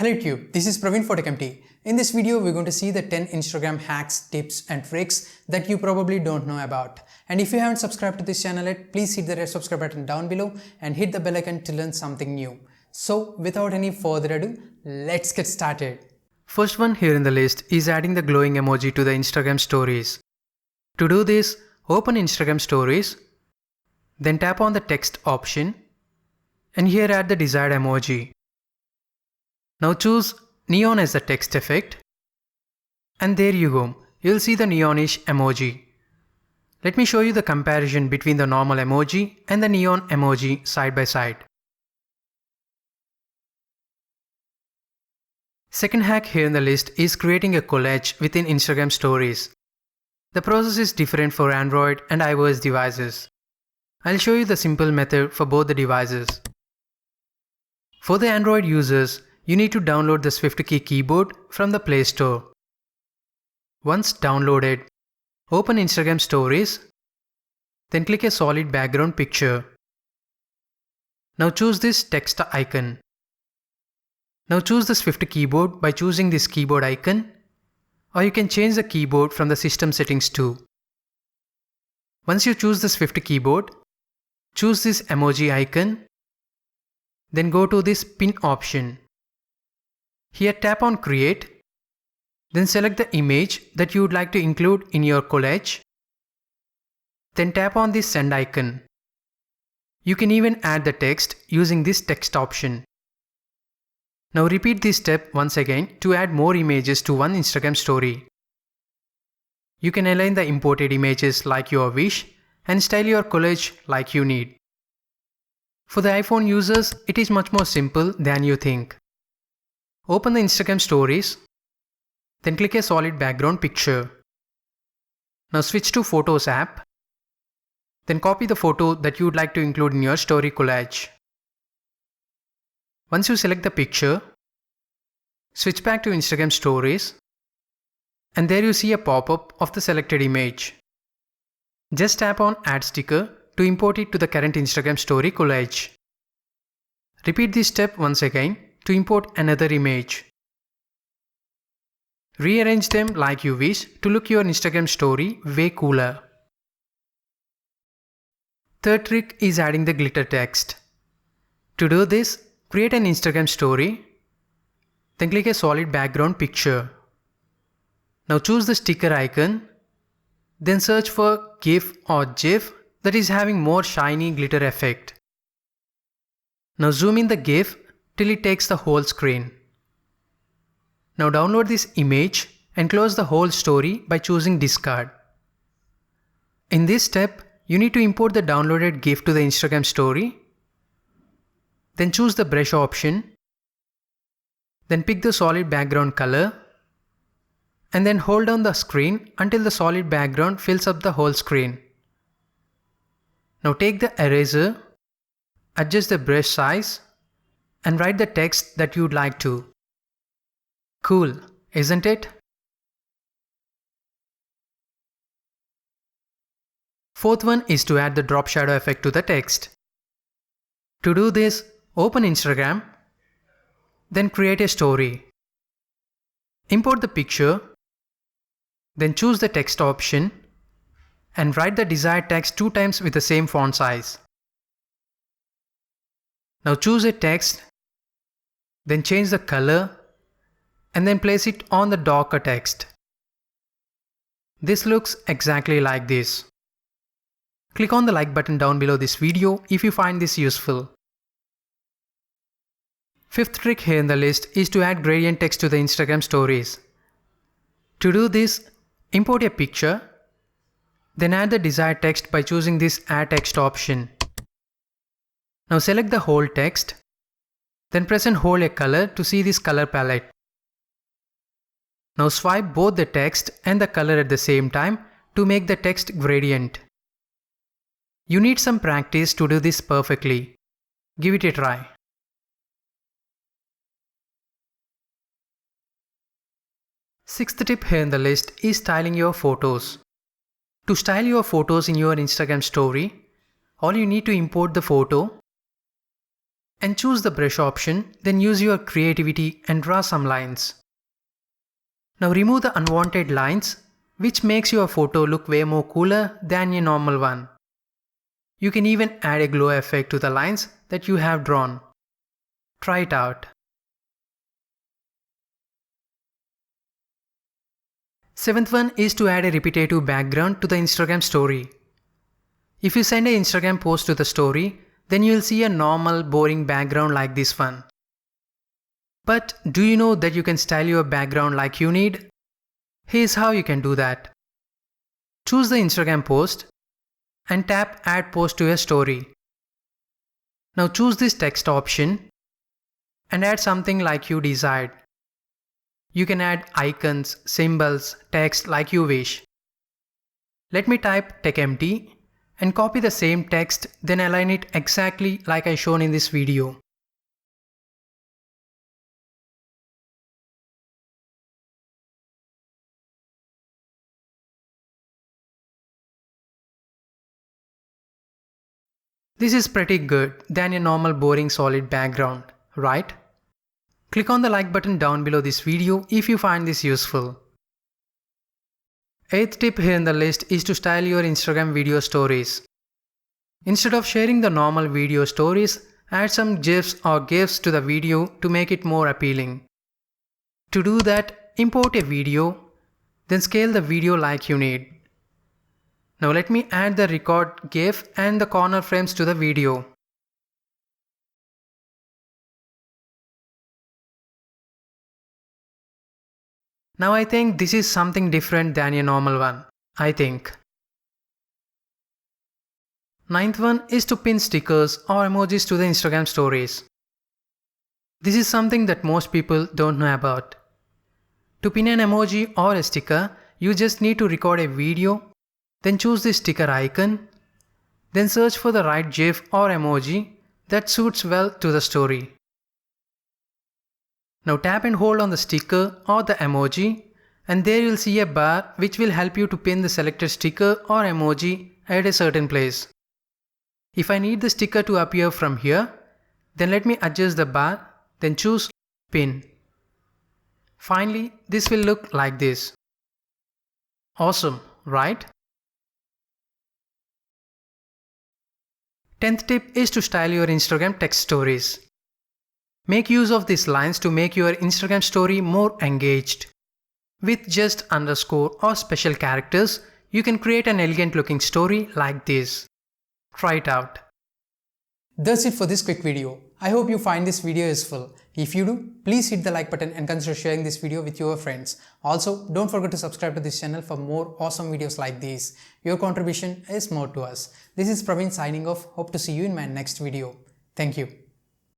Hello YouTube, this is Praveen for TechEmpty. In this video, we're going to see the 10 Instagram hacks, tips and tricks that you probably don't know about. And if you haven't subscribed to this channel yet, please hit the red subscribe button down below and hit the bell icon to learn something new. So without any further ado, let's get started. First one here in the list is adding the glowing emoji to the Instagram stories. To do this, open Instagram stories, then tap on the text option and here add the desired emoji. Now choose neon as the text effect and there you go, you'll see the neonish emoji. Let me show you the comparison between the normal emoji and the neon emoji side by side. Second hack here in the list is creating a collage within Instagram stories. The process is different for Android and iOS devices. I'll show you the simple method for both the devices. For the Android users, you need to download the SwiftKey keyboard from the Play Store. Once downloaded, open Instagram Stories, then click a solid background picture. Now choose this text icon. Now choose the Swift keyboard by choosing this keyboard icon, or you can change the keyboard from the system settings too. Once you choose the Swift keyboard, choose this emoji icon, then go to this pin option. Here tap on create, then select the image that you would like to include in your collage. Then tap on this send icon. You can even add the text using this text option. Now repeat this step once again to add more images to one Instagram story. You can align the imported images like you wish and style your collage like you need. For the iPhone users, it is much more simple than you think. Open the Instagram stories, then click a solid background picture. Now switch to Photos app, then copy the photo that you would like to include in your story collage. Once you select the picture, switch back to Instagram stories, and there you see a pop-up of the selected image. Just tap on Add Sticker to import it to the current Instagram story collage. Repeat this step once again to import another image. Rearrange them like you wish to look your Instagram story way cooler. Third trick is adding the glitter text. To do this, create an Instagram story, then click a solid background picture. Now choose the sticker icon, then search for GIF or GIF that is having more shiny glitter effect. Now zoom in the GIF till it takes the whole screen. Now download this image and close the whole story by choosing discard. In this step, you need to import the downloaded GIF to the Instagram story. Then choose the brush option. Then pick the solid background color. And then hold down the screen until the solid background fills up the whole screen. Now take the eraser, adjust the brush size, and write the text that you'd like to. Cool, isn't it? Fourth one is to add the drop shadow effect to the text. To do this, open Instagram, then create a story. Import the picture, then choose the text option, and write the desired text 2 times with the same font size. Now choose a text, then change the color, and then place it on the darker text. This looks exactly like this. Click on the like button down below this video if you find this useful. Fifth trick here in the list is to add gradient text to the Instagram stories. To do this, import a picture, then add the desired text by choosing this Add Text option. Now select the whole text, then press and hold a color to see this color palette. Now swipe both the text and the color at the same time to make the text gradient. You need some practice to do this perfectly. Give it a try. Sixth tip here in the list is styling your photos. To style your photos in your Instagram story, all you need to import the photo and choose the brush option, then use your creativity and draw some lines. Now remove the unwanted lines, which makes your photo look way more cooler than a normal one. You can even add a glow effect to the lines that you have drawn. Try it out. Seventh one is to add a repetitive background to the Instagram story. If you send an Instagram post to the story, then you will see a normal boring background like this one. But do you know that you can style your background like you need? Here's how you can do that. Choose the Instagram post and tap Add Post to your story. Now choose this text option and add something like you desired. You can add icons, symbols, text like you wish. Let me type TechEmpty and copy the same text, then align it exactly like I shown in this video. This is pretty good than a normal boring solid background, right? Click on the like button down below this video if you find this useful. Eighth tip here in the list is to style your Instagram video stories. Instead of sharing the normal video stories, add some GIFs or GIFs to the video to make it more appealing. To do that, import a video, then scale the video like you need. Now let me add the record GIF and the corner frames to the video. Now I think this is something different than a normal one, I think. Ninth one is to pin stickers or emojis to the Instagram stories. This is something that most people don't know about. To pin an emoji or a sticker, you just need to record a video, then choose the sticker icon, then search for the right GIF or emoji that suits well to the story. Now tap and hold on the sticker or the emoji, and there you'll see a bar which will help you to pin the selected sticker or emoji at a certain place. If I need the sticker to appear from here, then let me adjust the bar, then choose Pin. Finally, this will look like this. Awesome, right? 10th tip is to style your Instagram text stories. Make use of these lines to make your Instagram story more engaged. With just underscore or special characters, you can create an elegant looking story like this. Try it out. That's it for this quick video. I hope you find this video useful. If you do, please hit the like button and consider sharing this video with your friends. Also, don't forget to subscribe to this channel for more awesome videos like these. Your contribution is more to us. This is Praveen signing off. Hope to see you in my next video. Thank you.